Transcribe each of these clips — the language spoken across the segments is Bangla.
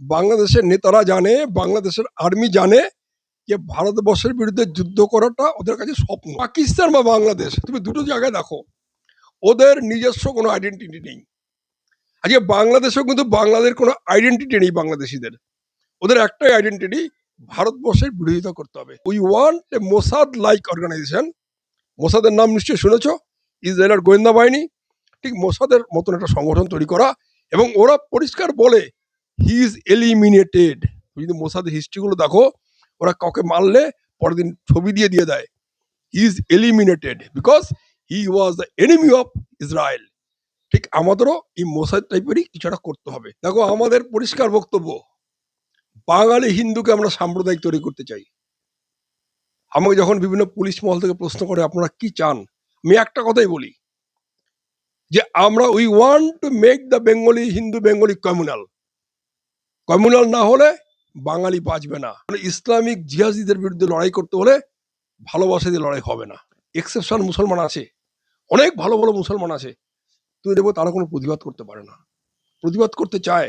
বাংলাদেশের নেতারা জানে, বাংলাদেশের আর্মি জানে যে ভারতবর্ষের বিরুদ্ধে যুদ্ধ করাটা ওদের কাছে স্বপ্ন। পাকিস্তান বা বাংলাদেশ, তুমি দুটো জায়গায় দেখো, ওদের নিজস্ব কোনো আইডেন্টিটি নেই। আজকে বাংলাদেশেও কিন্তু বাংলাদেশের কোনো আইডেন্টিটি নেই বাংলাদেশিদের। ওদের একটাই আইডেন্টিটি, ভারতবর্ষের বিরোধিতা করতে হবে। We want a Mossad like organisation. মোসাদের নাম নিশ্চয়ই শুনেছ, ইসরায়েলের গোয়েন্দা বাহিনী। ঠিক মোসাদের মতন একটা সংগঠন তৈরি করা, এবং ওরা পরিষ্কার বলে হি ইজ এলিমিনেটেড। যদি মোসাদের হিস্ট্রিগুলো দেখো, ওরা কাউকে মারলে পরের দিন ছবি দিয়ে দিয়ে দেয়, he is eliminated because he was the enemy of Israel. ঠিক আমাদেরও এই মোসাদ টাইপেরই কিছু একটা করতে হবে। দেখো, আমাদের পরিষ্কার বক্তব্য, বাঙালি হিন্দুকে আমরা সাম্প্রদায়িক তৈরি করতে চাই। আমাকে যখন বিভিন্ন পুলিশ মহল থেকে প্রশ্ন করে আপনারা কি চান, আমি একটা কথাই বলি যে আমরা we want to make the Bengali Hindu Bengali communal. Communal না হলে বাঙালি বাঁচবে না। ইসলামিক জিহাদিদের বিরুদ্ধে লড়াই করতে হলে ভালোবাসা দিয়ে লড়াই হবে না। এক্সেপশন মুসলমান আছে, অনেক ভালো ভালো মুসলমান আছে, তুমি দেখবো তারা কোনো প্রতিবাদ করতে পারে না। প্রতিবাদ করতে চায়,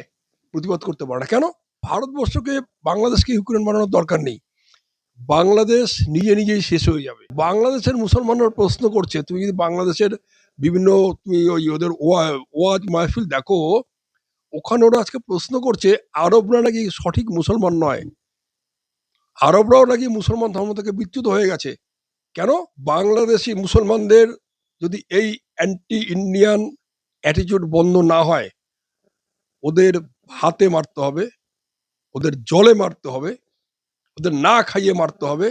প্রতিবাদ করতে পারে না। কেন? ভারতবর্ষকে বাংলাদেশকে ইউক্রেন বানানোর দরকার নেই। বাংলাদেশ নিজে নিজেই শেষ হয়ে যাবে। বাংলাদেশের মুসলমানরা প্রশ্ন করছে, তুমি যদি বাংলাদেশের বিভিন্ন তুমি ওই ওদের ওয়াজ মাহফিল দেখো, ওখানে ওরা আজকে প্রশ্ন করছে আরবরা নাকি সঠিক মুসলমান নয়, আরবরাও নাকি মুসলমান ধর্ম থেকে বিচ্যুত হয়ে গেছে। কেন? বাংলাদেশি মুসলমানদের যদি এই অ্যান্টি ইন্ডিয়ান অ্যাটিটিউড বন্ধ না হয়, ওদের হাতে মারতে হবে, ওদের জলে মারতে হবে, ওদের না খাইয়ে মারতে হবে।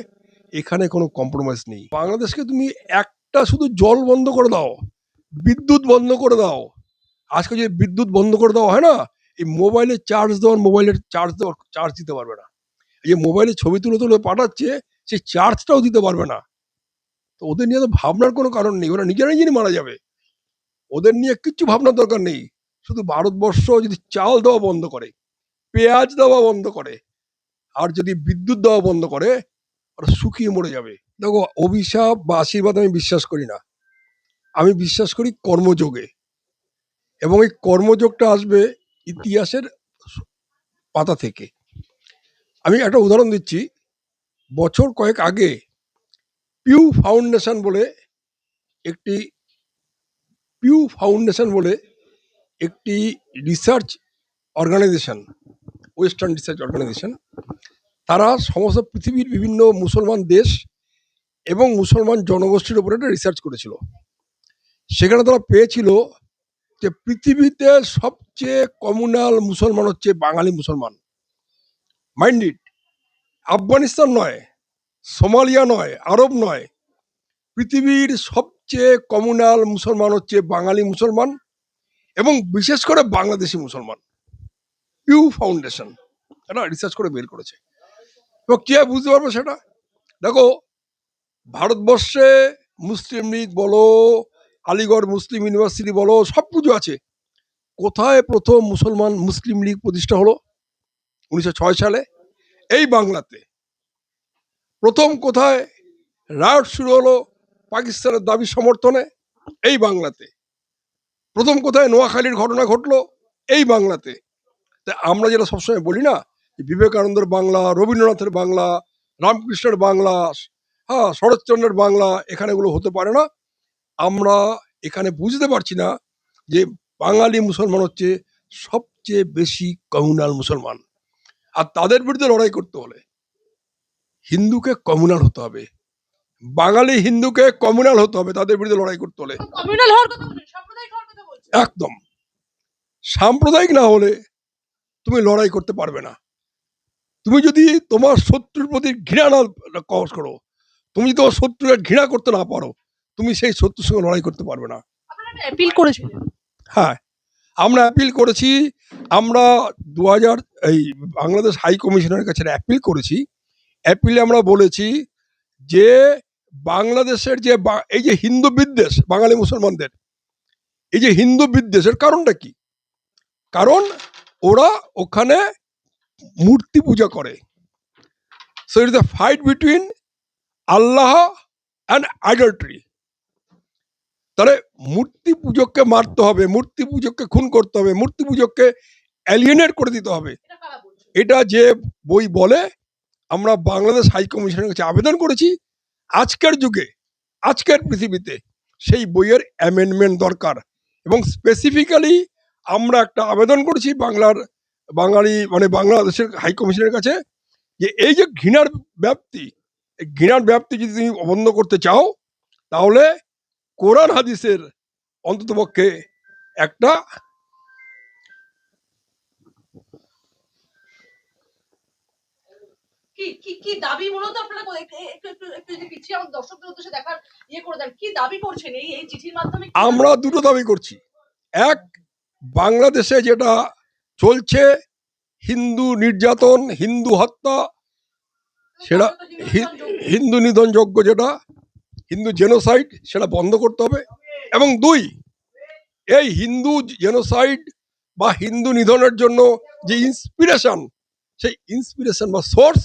এখানে কোনো কম্প্রোমাইজ নেই। বাংলাদেশকে তুমি একটা শুধু জল বন্ধ করে দাও, বিদ্যুৎ বন্ধ করে দাও। আজকে যদি বিদ্যুৎ বন্ধ করে দেওয়া হয় না, এই মোবাইলে চার্জ দেওয়ার, মোবাইলের চার্জ দিতে পারবে না। এই যে মোবাইলে ছবি তুলে তুলে পাঠাচ্ছে, সেই চার্জটাও দিতে পারবে না। তো ওদের নিয়ে তো ভাবনার কোনো কারণ নেই, ওরা নিজেরাই নিজেরই মারা যাবে। ওদের নিয়ে কিচ্ছু ভাবনার দরকার নেই। শুধু ভারতবর্ষ যদি চাল দেওয়া বন্ধ করে, পেঁয়াজ দেওয়া বন্ধ করে, আর যদি বিদ্যুৎ দেওয়া বন্ধ করে, ওরা শুকিয়ে মরে যাবে। দেখো, অভিশাপ বা আশীর্বাদ আমি বিশ্বাস করি না, আমি বিশ্বাস করি কর্মযোগে। এবং এই কর্মযোগটা আসবে ইতিহাসের পাতা থেকে। আমি একটা উদাহরণ দিচ্ছি। বছর কয়েক আগে পিউ ফাউন্ডেশন বলে একটি একটি research organization, western research organization, তারা সমস্ত পৃথিবীর বিভিন্ন মুসলমান দেশ এবং মুসলমান জনগোষ্ঠীর উপরে একটা রিসার্চ করেছিল। সেখানে তারা পেয়েছিল যে পৃথিবীতে সবচেয়ে কমিউনাল মুসলমান হচ্ছে বাঙালি মুসলমান। মাইন্ড ইট, আফগানিস্তান নয়, সোমালিয়া নয়, আরব নয়, পৃথিবীর সবচেয়ে কমিউনাল মুসলমান হচ্ছে বাঙালি মুসলমান, এবং বিশেষ করে বাংলাদেশি মুসলমান। পিউ ফাউন্ডেশন এটা রিসার্চ করে বের করেছে। এবং কে বুঝতে পারবে সেটা? দেখো, ভারতবর্ষে মুসলিম লীগ বলো, আলিগড় মুসলিম ইউনিভার্সিটি বলো, সব কিছু আছে। কোথায় প্রথম মুসলিম লীগ প্রতিষ্ঠা হলো? 1906 সালে এই বাংলাতে। প্রথম কোথায় রায়ট শুরু হলো পাকিস্তানের দাবি সমর্থনে? এই বাংলাতে। প্রথম কোথায় নোয়াখালীর ঘটনা ঘটলো? এই বাংলাতে। তাই আমরা যেটা সবসময় বলি না, বিবেকানন্দের বাংলা, রবীন্দ্রনাথের বাংলা, রামকৃষ্ণের বাংলা, হ্যাঁ, শরৎচন্দ্রের বাংলা, এখানে এগুলো হতে পারে না। আমরা এখানে বুঝতে পারছি না যে বাঙালি মুসলমান হচ্ছে সবচেয়ে বেশি কমিউনাল মুসলমান। আর তাদের বিরুদ্ধে লড়াই করতে হলে হিন্দুকে কমিউনাল হতে হবে, বাঙালি হিন্দুকে কমিউনাল হতে হবে তাদের বিরুদ্ধে লড়াই করতে হলে। একদম সাম্প্রদায়িক না হলে তুমি লড়াই করতে পারবে না। তুমি যদি তোমার শত্রুর প্রতি ঘৃণা না করো, তুমি যদি তোমার শত্রুকে ঘৃণা করতে না পারো, তুমি সেই শত্রুর সঙ্গে লড়াই করতে পারবে না। হ্যাঁ, আমরা অ্যাপিল করেছি। আমরা 2000 এই বাংলাদেশ হাই কমিশনের কাছে অ্যাপিল করেছি। অ্যাপিলে আমরা বলেছি যে বাংলাদেশের যে এই যে হিন্দু বিদ্বেষ, বাঙালি মুসলমানদের এই যে হিন্দু বিদ্বেষের কারণটা কি? কারণ ওরা ওখানে মূর্তি পূজা করে। So it is the fight between Allah and idolatry. তাহলে মূর্তি পূজককে মারতে হবে, মূর্তি পূজককে খুন করতে হবে, মূর্তি পূজককে অ্যালিয়েনেট করে দিতে হবে। এটা যে বই বলে, আমরা বাংলাদেশ হাই কমিশনের কাছে আবেদন করেছি। আজকের যুগে, আজকের পৃথিবীতে সেই বইয়ের অ্যামেন্ডমেন্ট দরকার। এবং স্পেসিফিক্যালি আমরা একটা আবেদন করেছি বাঙালি মানে বাংলাদেশের হাই কমিশনের কাছে, যে এই যে ঘৃণার ব্যাপ্তি, এই ঘৃণার ব্যাপ্তি যদি তুমি বন্ধ করতে চাও, তাহলে কোরআন হাদিসের অন্ততপক্ষে একটা কি কি কি দাবি মূলত আপনারা একটু যদি পিছিয়ে আমাদের দর্শকদের উদ্দেশ্যে দেখার করে দেন, কি দাবি করছেন এই চিঠির মাধ্যমে? আমরা দুটো দাবি করছি। এক, বাংলাদেশে যেটা চলছে, হিন্দু নির্যাতন, হিন্দু হত্যা, সেটা হিন্দু নিধনযোগ্য, যেটা হিন্দু জেনোসাইড, সেটা বন্ধ করতে হবে। এবং দুই, এই হিন্দু জেনোসাইড বা হিন্দু নিধনের জন্য যে ইন্সপিরেশন, সেই ইন্সপিরেশন বা সোর্স,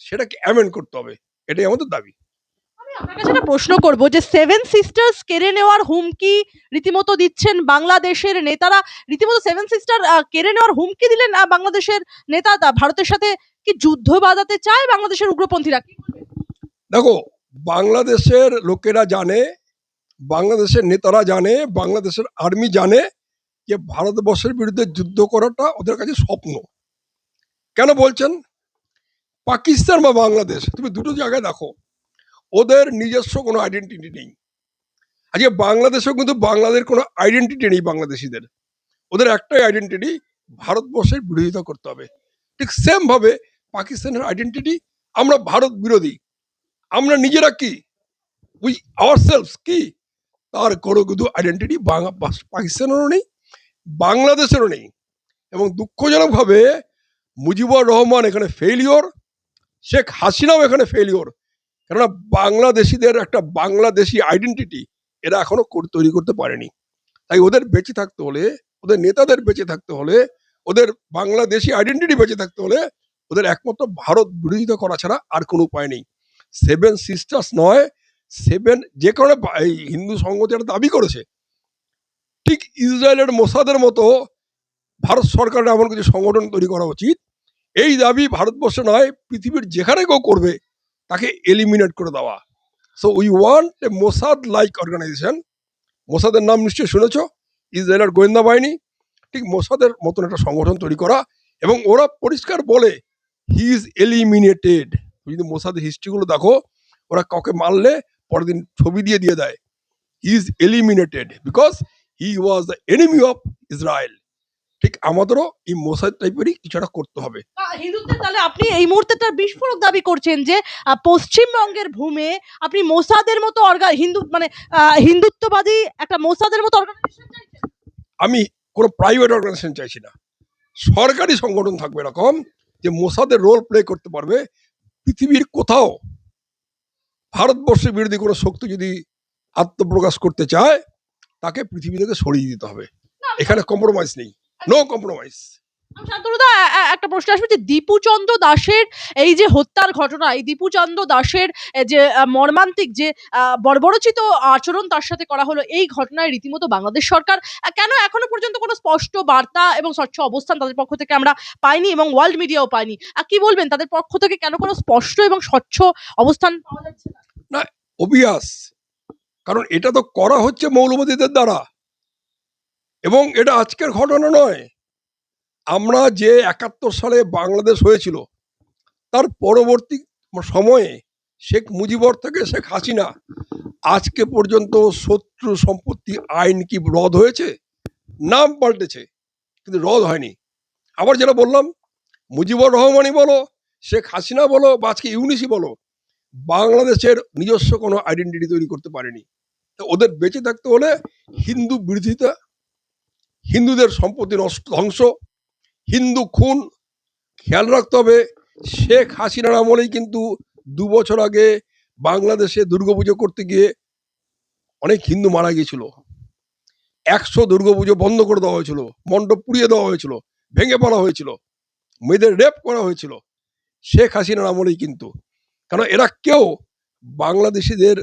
সেটাকে অ্যামেন্ড করতে হবে। এটাই আমাদের দাবি। আমি আপনার কাছে একটা প্রশ্ন করব যে সেভেন সিস্টার্স কেড়ে নেওয়ার হুমকি রীতিমতো দিচ্ছেন বাংলাদেশের নেতারা, রীতিমতো সেভেন সিস্টার কেড়ে নেওয়ার হুমকি দিলেন বাংলাদেশের নেতা। ভারতের সাথে কি যুদ্ধ বাঁধাতে চায় বাংলাদেশের উগ্রপন্থীরা? কি বলবেন? দেখো, বাংলাদেশের লোকেরা জানে, বাংলাদেশের নেতারা জানে, বাংলাদেশের আর্মি জানে যে ভারতবর্ষের বিরুদ্ধে যুদ্ধ করাটা ওদের কাছে স্বপ্ন। কেন বলছেন? পাকিস্তান বা বাংলাদেশ, তুমি দুটো জায়গায় দেখো, ওদের নিজস্ব কোনো আইডেন্টিটি নেই। আজকে বাংলাদেশেও কিন্তু বাংলাদেশের কোনো আইডেন্টিটি নেই বাংলাদেশিদের। ওদের একটাই আইডেন্টিটি, ভারতবর্ষের বিরোধিতা করতে হবে। ঠিক সেম ভাবে পাকিস্তানের আইডেন্টিটি, আমরা ভারত বিরোধী। আমরা নিজেরা কি, উই আওয়ারসেলভস কি, তার কোনো কিন্তু আইডেন্টিটি পাকিস্তানেরও নেই, বাংলাদেশেরও নেই। এবং দুঃখজনকভাবে মুজিবুর রহমান এখানে ফেলিওর, শেখ হাসিনাও এখানে ফেলিওর। কেননা বাংলাদেশিদের একটা বাংলাদেশি আইডেন্টিটি এরা এখনো তৈরি করতে পারেনি। তাই ওদের বেঁচে থাকতে হলে, ওদের নেতাদের বেঁচে থাকতে হলে, ওদের বাংলাদেশি আইডেন্টিটি বেঁচে থাকতে হলে, ওদের একমাত্র ভারত বিরোধিতা করা ছাড়া আর কোনো উপায় নেই। সেভেন সিস্টার্স নয়, সেভেন যে কারণে এই হিন্দু সংগঠন একটা দাবি করেছে, ঠিক ইসরায়েলের মোসাদের মতো ভারত সরকারের এমন কিছু সংগঠন তৈরি করা উচিত। এই দাবি ভারতবর্ষে নয়, পৃথিবীর যেখানে কেউ করবে তাকে এলিমিনেট করে দেওয়া। সো we want a Mossad like organisation. মোসাদের নাম নিশ্চয়ই শুনেছ, ইসরায়েলের গোয়েন্দা বাহিনী, ঠিক মোসাদের মতন একটা সংগঠন তৈরি করা। এবং ওরা পরিষ্কার বলে হি ইজ এলিমিনেটেড। যদি মোসাদের হিস্ট্রিগুলো দেখো, ওরা কাউকে মারলে পরের দিন ছবি দিয়ে দেয়, he is eliminated because he was the enemy of Israel. ঠিক আমাদেরও এই মোসাদ টাইপেরই কিছু একটা করতে হবে। হিন্দুত্বের তাহলে আপনি এই মুহূর্তে একটা বিস্ফোরক দাবি করছেন যে পশ্চিমবঙ্গের ভূমে আপনি মোসাদের মতো হিন্দু মানে হিন্দুত্ববাদী একটা মোসাদের মতো অর্গানাইজেশন চাইছেন? আমি কোনো প্রাইভেট অর্গানাইজেশন চাইছি না, সরকারি সংগঠন থাকবে এরকম যে মোসাদের রোল প্লে করতে পারবে। পৃথিবীর কোথাও ভারতবর্ষের বিরোধী কোনো শক্তি যদি আত্মপ্রকাশ করতে চায়, তাকে পৃথিবী থেকে সরিয়ে দিতে হবে। এখানে কম্প্রোমাইজ নেই, নো কম্প্রোমাইজ। শান্তনুদা, একটা প্রশ্ন আসবে যে দীপুচন্দ্র দাসের এই যে হত্যার ঘটনা, এই দীপুচন্দ্র দাসের যে মর্মান্তিক যে বর্বরোচিত আচরণ তার সাথে করা হলো, এই ঘটনায় রীতিমতো বাংলাদেশ সরকার কেন এখনো পর্যন্ত কোনো স্পষ্ট বার্তা এবং স্বচ্ছ অবস্থান তাদের পক্ষ থেকে আমরা পাইনি এবং ওয়ার্ল্ড মিডিয়াও পাইনি? কি বলবেন, তাদের পক্ষ থেকে কেন কোনো স্পষ্ট এবং স্বচ্ছ অবস্থান পাওয়া যাচ্ছে না? না, অবিয়াস, কারণ এটা তো করা হচ্ছে মৌলবাদীদের দ্বারা, এবং এটা আজকের ঘটনা নয়। আমরা যে 71 সালে বাংলাদেশ হয়েছিল, তার পরবর্তী সময়ে শেখ মুজিবর থেকে শেখ হাসিনা আজকে পর্যন্ত শত্রু সম্পত্তি আইন কি রদ হয়েছে? নাম পাল্টেছে, কিন্তু রদ হয়নি। আবার যেটা বললাম, মুজিবুর রহমানই বলো, শেখ হাসিনা বলো, বা আজকে ইউনিসই বলো, বাংলাদেশের নিজস্ব কোনো আইডেন্টিটি তৈরি করতে পারেনি। তো ওদের বেঁচে থাকতে হলে হিন্দু বিরোধিতা, হিন্দুদের সম্পত্তি নষ্ট, ধ্বংস, হিন্দু খুন, খেয়াল রাখতে হবে। শেখ হাসিনার আমলেই কিন্তু 2 বছর আগে বাংলাদেশে দুর্গাপুজো করতে গিয়ে অনেক হিন্দু মারা গিয়েছিল। 100 দুর্গাপুজো বন্ধ করে দেওয়া হয়েছিল, মণ্ডপ পুড়িয়ে দেওয়া হয়েছিল, ভেঙে পড়া হয়েছিল, মেয়েদের রেপ করা হয়েছিল শেখ হাসিনার আমলেই কিন্তু। কারণ এরা কেউ বাংলাদেশিদের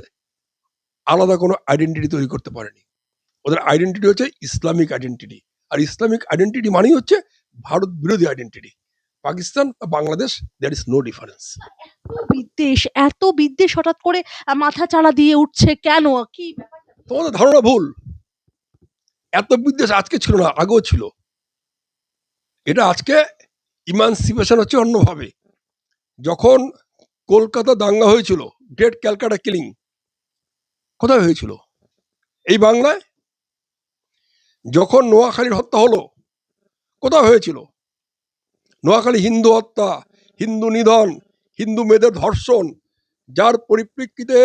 আলাদা কোনো আইডেন্টিটি তৈরি করতে পারেনি। ওদের আইডেন্টিটি হচ্ছে ইসলামিক আইডেন্টিটি, আর ইসলামিক আইডেন্টিটি মানেই হচ্ছে ভারত বিরোধী আইডেন্টিটি। পাকিস্তান বা Bangladesh, there is no difference. এত বিদ্বেষ হঠাৎ করে মাথা চাড়া দিয়ে উঠছে কেন? কি ব্যাপারটা? তোমাদের ধারণা ভুল। এত বিদ্বেষ আজকে ছিল না, আগেও ছিল। এটা আজকে ইমানসিপেশন হচ্ছে অন্যভাবে। যখন কলকাতা দাঙ্গা হয়েছিল, গ্রেট ক্যালকাটা কিলিং, কোথায় হয়েছিল? এই বাংলায়। যখন নোয়াখালীর হত্যা হলো, কোথায় হয়েছিল? নোয়াখালী হিন্দু হত্যা, হিন্দু নিধন, হিন্দু মেয়েদের ধর্ষণ, যার পরিপ্রেক্ষিতে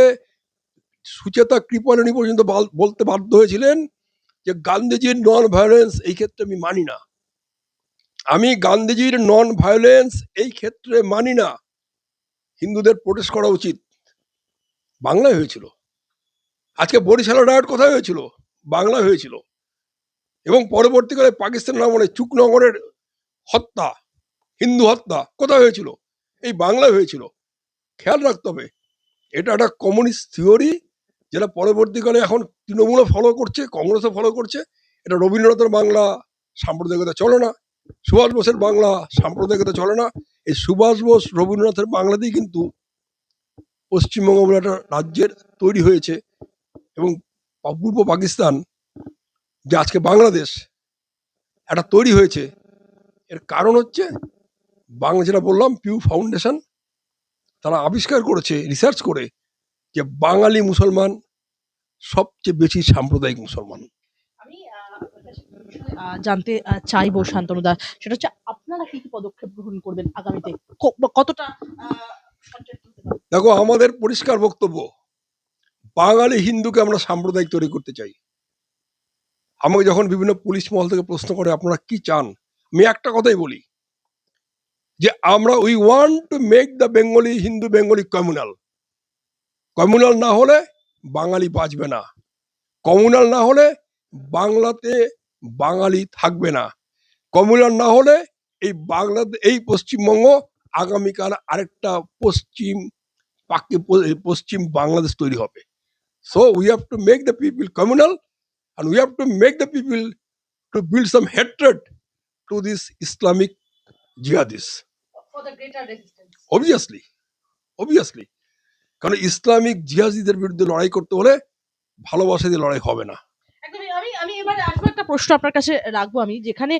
সুচেতা কৃপণী পর্যন্ত বলতে বাধ্য হয়েছিলেন যে গান্ধীজির নন ভায়োলেন্স এই ক্ষেত্রে আমি মানি না। আমি গান্ধীজির নন ভায়োলেন্স এই ক্ষেত্রে মানি না, হিন্দুদের প্রোটেস্ট করা উচিত। বাংলায় হয়েছিল। আজকে বরিশালের রায়ট কোথায় হয়েছিল? বাংলায় হয়েছিল। এবং পরবর্তীকালে পাকিস্তান আমলে চুকনগরের হত্যা, হিন্দু হত্যা কোথায় হয়েছিল? এই বাংলায় হয়েছিল। খেয়াল রাখতে হবে, এটা একটা কমিউনিস্ট থিওরি, যেটা পরবর্তীকালে এখন তৃণমূলও ফলো করছে, কংগ্রেসও ফলো করছে। এটা রবীন্দ্রনাথের বাংলা সাম্প্রদায়িকতা চলে না, সুভাষ বোসের বাংলা সাম্প্রদায়িকতা চলে না। এই সুভাষ বোস রবীন্দ্রনাথের বাংলাতেই কিন্তু পশ্চিমবঙ্গ বলে একটা রাজ্যের তৈরি হয়েছে। এবং পূর্ব পাকিস্তান, যে আজকে বাংলাদেশ, একটা তৈরি হয়েছে। এর কারণ হচ্ছে বাংলা, যেটা বললাম, পিউ ফাউন্ডেশন, তারা আবিষ্কার করেছে রিসার্চ করে যে বাঙালি মুসলমান সবচেয়ে বেশি সাম্প্রদায়িক মুসলমান। আমি আপনার কাছে একটা বিষয় জানতে চাইবো শান্তনুদা, সেটা হচ্ছে আপনারা কি পদক্ষেপ গ্রহণ করবেন আগামীতে? কতটা সচেতন হতে পারবেন? দেখো, আমাদের পরিষ্কার বক্তব্য, বাঙালি হিন্দুকে আমরা সাম্প্রদায়িক তৈরি করতে চাই। আমাকে যখন বিভিন্ন পুলিশ মহল থেকে প্রশ্ন করে আপনারা কি চান, আমি একটা কথাই বলি, যে আমরা we want to make the Bengali Hindu Bengali communal. Communal না হলে বাঙালি বাঁচবে না। কমিউনাল না হলে বাংলাতে বাঙালি থাকবে না। কমিউনাল না হলে এই বাংলাতে, এই পশ্চিমবঙ্গ আগামীকাল আরেকটা পশ্চিম বাংলাদেশ তৈরি হবে। So we have to make the people communal, and we have to make the people to build some hatred to this Islamic jihadists. For the greater resistance. Obviously, কারণ ইসলামিক জিহাদিদের বিরুদ্ধে লড়াই করতে হলে ভালোবাসা দিয়ে লড়াই হবে না। একদমই। আমি আমি এবারে আসবো, একটা প্রশ্ন আপনার কাছে রাখবো আমি, যেখানে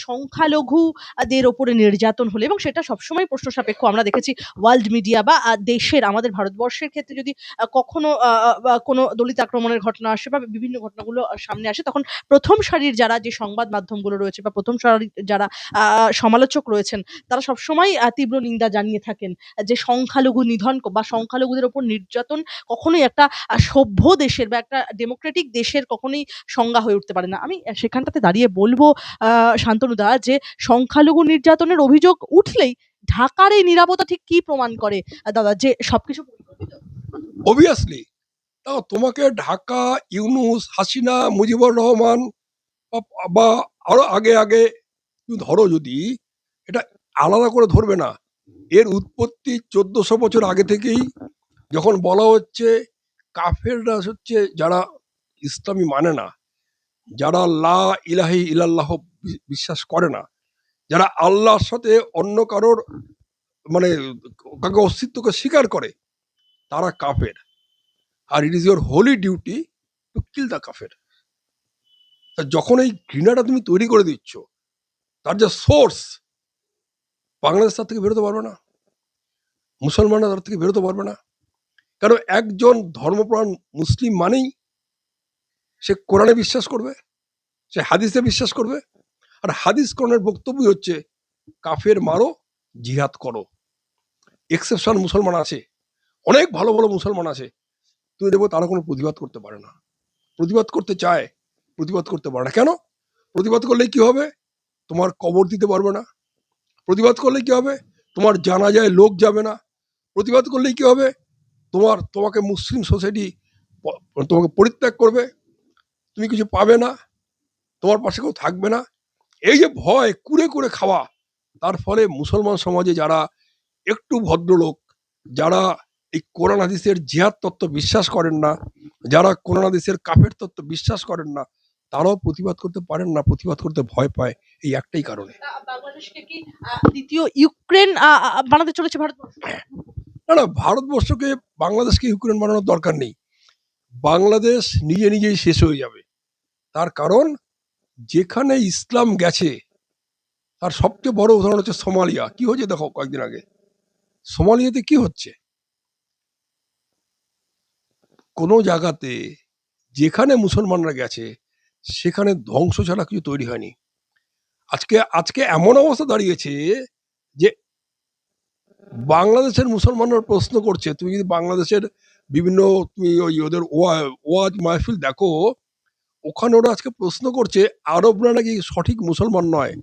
সংখ্যালঘুদের ওপরে নির্যাতন হলে, এবং সেটা সবসময় প্রশ্ন সাপেক্ষ, আমরা দেখেছি ওয়ার্ল্ড মিডিয়া বা দেশের, আমাদের ভারতবর্ষের ক্ষেত্রে যদি কখনো বা কোনো দলিত আক্রমণের ঘটনা আসে বা বিভিন্ন ঘটনাগুলো সামনে আসে, তখন প্রথম সারির যারা যে সংবাদ মাধ্যমগুলো রয়েছে বা প্রথম সারির যারা সমালোচক রয়েছেন, তারা সবসময় তীব্র নিন্দা জানিয়ে থাকেন যে সংখ্যালঘু নিধন বা সংখ্যালঘুদের ওপর নির্যাতন কখনোই একটা সভ্য দেশের বা একটা ডেমোক্রেটিক দেশের কখনোই সংজ্ঞা হয়ে উঠতে পারে না। আমি সেখানটাতে দাঁড়িয়ে বলবো শান্তনুদা, যে সংখ্যালঘু নির্যাতনের অভিযোগ উঠলেই ঢাকার এই নীরবতা ঠিক কি প্রমাণ করে দাদা, যে সবকিছু পরিকল্পিত? অবভিয়াসলি, তোমাকে ঢাকা, ইউনুস, হাসিনা, মুজিবুর রহমান বা আরো আগে আগে তুমি ধরো, যদি এটা আলাদা করে ধরবে না। এর উৎপত্তি 1400 বছর আগে থেকেই, যখন বলা হচ্ছে কাফেররা হচ্ছে যারা ইসলামী মানে না, যারা লা ইলাহি ইলাল্লাহ বিশ্বাস করে না, যারা আল্লাহর সাথে অন্য কারোর মানে কাউকে অস্তিত্বকে স্বীকার করে, তারা কাফের। আর it is your holy duty to kill the কাফের। যখন এই ঘৃণাটা তুমি তৈরি করে দিচ্ছ, তার যে সোর্স, বাংলাদেশ তার থেকে বেরোতে পারবে না, মুসলমানরা তার থেকে বেরোতে পারবে না। কারণ একজন ধর্মপ্রাণ মুসলিম মানেই সে কোরআনে বিশ্বাস করবে, সে হাদিসে বিশ্বাস করবে। আর হাদিস কোরআনের বক্তব্যই হচ্ছে কাফের মারো, জিহাদ করো। এক্সেপশন মুসলমান আছে, অনেক ভালো ভালো মুসলমান আছে, তুমি দেখবো তারা কোনো প্রতিবাদ করতে পারে না। প্রতিবাদ করতে চায়, প্রতিবাদ করতে পারে না। কেন? প্রতিবাদ করলে কি হবে? তোমার কবর দিতে পারবে না। প্রতিবাদ করলে কি হবে? তোমার জানাজায় লোক যাবে না। প্রতিবাদ করলে কি হবে? তোমাকে মুসলিম সোসাইটি তোমাকে পরিত্যাগ করবে, তুমি কিছু পাবে না, তোমার পাশে কেউ থাকবে না। এই যে ভয় কুরে কুরে খাওয়া, তার ফলে মুসলমান সমাজে যারা একটু ভদ্রলোক, যারা এই কোরআন হাদিসের জিহাদ তত্ত্ব বিশ্বাস করেন না, যারা কোরআন হাদিসের কাফের তত্ত্ব বিশ্বাস করেন না, তারাও প্রতিবাদ করতে পারেন না, প্রতিবাদ করতে ভয় পায় এই একটাই কারণে। বাংলাদেশকে কি দ্বিতীয় ইউক্রেন বানাতে চলেছে ভারতবর্ষ? না, না, ভারতবর্ষকে বাংলাদেশকে ইউক্রেন বানানোর দরকার নেই। বাংলাদেশ নিজে নিজেই শেষ হয়ে যাবে। তার কারণ যেখানে ইসলাম গেছে তার সবচেয়ে বড় উদাহরণ হচ্ছে সোমালিয়া। কি হয়েছে দেখো কয়েকদিন আগে। সোমালিয়াতে কি হচ্ছে? কোনো জায়গাতে যেখানে মুসলমানরা গেছে সেখানে ধ্বংস ছাড়া কিছু তৈরি হয়নি। আজকে আজকে এমন অবস্থা দাঁড়িয়েছে যে বাংলাদেশের মুসলমানরা প্রশ্ন করছে, তুমি যদি বাংলাদেশের বিভিন্ন তুমি ওই ওদের ওয়াজ মাহফিল দেখো, ওখানে ওরা আজকে প্রশ্ন করছে আরবরা নাকি সঠিক মুসলমান নয়,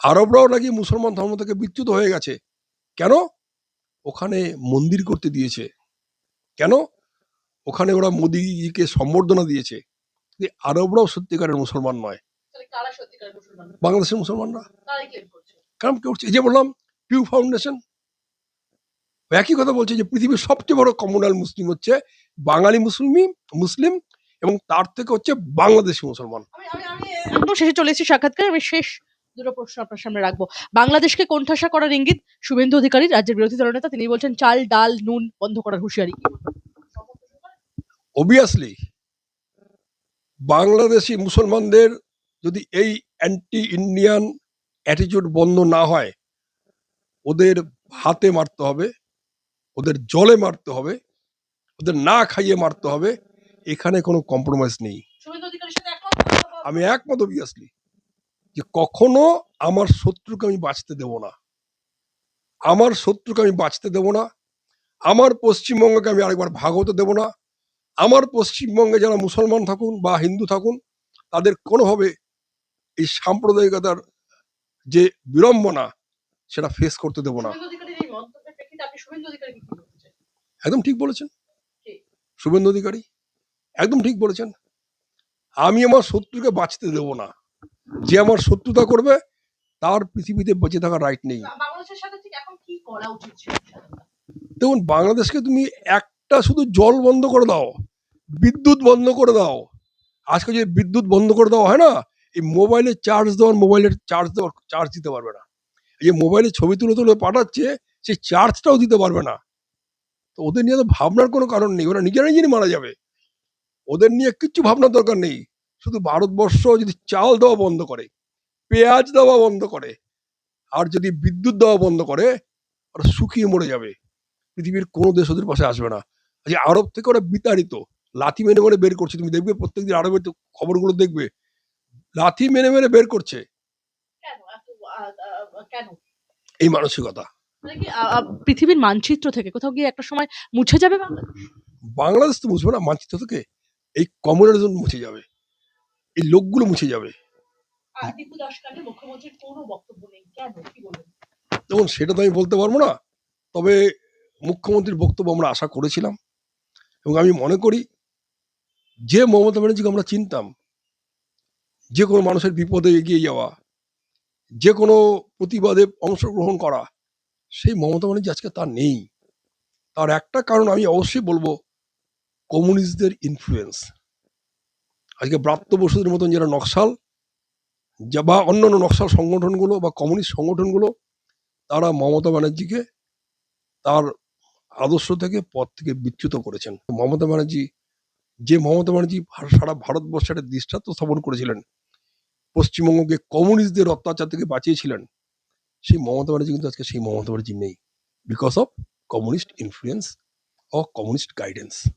আরবরাও নাকি মুসলমান ধর্ম থেকে বিচ্যুত হয়ে গেছে। কেন? ওখানে মন্দির করতে দিয়েছে। কেন? ওখানে ওরা মোদিকে সম্বর্ধনা দিয়েছে। যে আরবরাও সত্যিকারের মুসলমান নয়, তাহলে কারা সত্যিকারের মুসলমান? বাংলাদেশের মুসলমানরা। তারাই ক্লেম করছে। কারণ কি করছে? এই যে বললাম পিউ ফাউন্ডেশন একই কথা বলছে যে পৃথিবীর সবচেয়ে বড় কমিউনাল মুসলিম হচ্ছে বাঙালি মুসলিম এবং তার থেকে হচ্ছে বাংলাদেশি মুসলমান। আমি একদম শেষে চলে এসেছি সাক্ষাৎকার। আমি শেষ দুটো প্রশ্ন আপনার সামনে রাখবো। বাংলাদেশকে কোণঠাসা করার ইঙ্গিত শুভেন্দু অধিকারী, রাজ্যের বিরোধী দলনেতা। তিনি বলছেন চাল, ডাল, নুন বন্ধ করার হুঁশিয়ারি। অবভিয়াসলি বাংলাদেশি মুসলমানদের যদি এই অ্যান্টি ইন্ডিয়ান অ্যাটিটিউড বন্ধ না হয়, ওদের হাতে মারতে হবে, ওদের জলে মারতে হবে, ওদের না খাইয়ে মারতে হবে। এখানে কোনো কম্প্রোমাইজ নেই। শুভেন্দু অধিকারীর সাথে একমত? আমি একমত অবভিয়াসলি যে কখনো আমার শত্রুকে আমি বাঁচতে দেব না, আমার শত্রুকে আমি বাঁচতে দেব না, আমার পশ্চিমবঙ্গকে আমি আরেকবার ভাগ হতে দেব না, আমার পশ্চিমবঙ্গে যারা মুসলমান থাকুন বা হিন্দু থাকুন তাদের কোনোভাবে এই সাম্প্রদায়িকতার যে বিড়ম্বনা সেটা ফেস করতে দেব না। শুভেন্দু অধিকারীর এই মন্তব্যের প্রেক্ষিতে আপনি শুভেন্দু অধিকারীকে কি বলতে চান? একদম ঠিক বলেছেন কে? শুভেন্দু অধিকারী, একদম ঠিক বলেছেন। আমি আমার শত্রুকে বাঁচতে দেব না। যে আমার শত্রুতা করবে তার পৃথিবীতে বেঁচে থাকার রাইট নেই। বাংলাদেশের সাথে ঠিক এখন কি করা উচিত ছিল? দেখুন, বাংলাদেশকে তুমি একটা শুধু জল বন্ধ করে দাও, বিদ্যুৎ বন্ধ করে দাও। আজকে যদি বিদ্যুৎ বন্ধ করে দেওয়া হয় না, এই মোবাইলে মোবাইলের চার্জ দিতে পারবে না। এই যে মোবাইলে ছবি তুলে তুলে পাঠাচ্ছে, সেই চার্জটাও দিতে পারবে না। তো ওদের নিয়ে তো ভাবনার কোনো কারণ নেই, ওরা নিজেরাই নিজেরই মারা যাবে। ওদের নিয়ে কিচ্ছু ভাবনার দরকার নেই। শুধু ভারতবর্ষ যদি চাল দেওয়া বন্ধ করে, পেঁয়াজ দেওয়া বন্ধ করে, আর যদি বিদ্যুৎ দেওয়া বন্ধ করে, ওরা শুকিয়ে মরে যাবে। পৃথিবীর কোনো দেশ ওদের পাশে আসবে না। যে আরব থেকে ওরা বিতাড়িত, লাথি মেরে মেরে বের করছে। তুমি দেখবে প্রত্যেকদিন আরবের তো খবরগুলো দেখবে, লাথি মেরে মেরে বের করছে। কেন? এই মানসিকতা। মানে কি পৃথিবীর মানচিত্র থেকে কোথাও গিয়ে একটা সময় মুছে যাবে বাংলাদেশ? বাংলাদেশ তো মুছবে না মানচিত্র থেকে, এই কমিউনালিজম মুছে যাবে, এই লোকগুলো মুছে যাবে। দীপু দাশকালে মুখ্যমন্ত্রীর কোনো বক্তব্য নেই, কেন? কি বলবেন? দেখুন, সেটা তো আমি বলতে পারবো না। তবে মুখ্যমন্ত্রীর বক্তব্য আমরা আশা করেছিলাম এবং আমি মনে করি যে মমতা ব্যানার্জিকে আমরা চিনতাম, যে কোনো মানুষের বিপদে এগিয়ে যাওয়া, যে কোনো প্রতিবাদে অংশগ্রহণ করা, সেই মমতা ব্যানার্জি আজকে তা নেই। তার একটা কারণ আমি অবশ্যই বলবো, কমিউনিস্টদের ইনফ্লুয়েন্স। আজকে ব্রাত্য বসুদের মতন যারা নকশাল বা অন্যান্য নকশাল সংগঠনগুলো বা কমিউনিস্ট সংগঠনগুলো, তারা মমতা ব্যানার্জিকে তার আদর্শ থেকে পথ থেকে বিচ্যুত করেছেন। মমতা ব্যানার্জি সারা ভারতবর্ষের একটা দৃষ্টান্ত স্থাপন করেছিলেন, পশ্চিমবঙ্গকে কমিউনিস্টদের অত্যাচার থেকে বাঁচিয়েছিলেন, সেই মমতা ব্যানার্জি কিন্তু আজকে সেই মমতা ব্যানার্জি নেই, because of communist influence or communist guidance.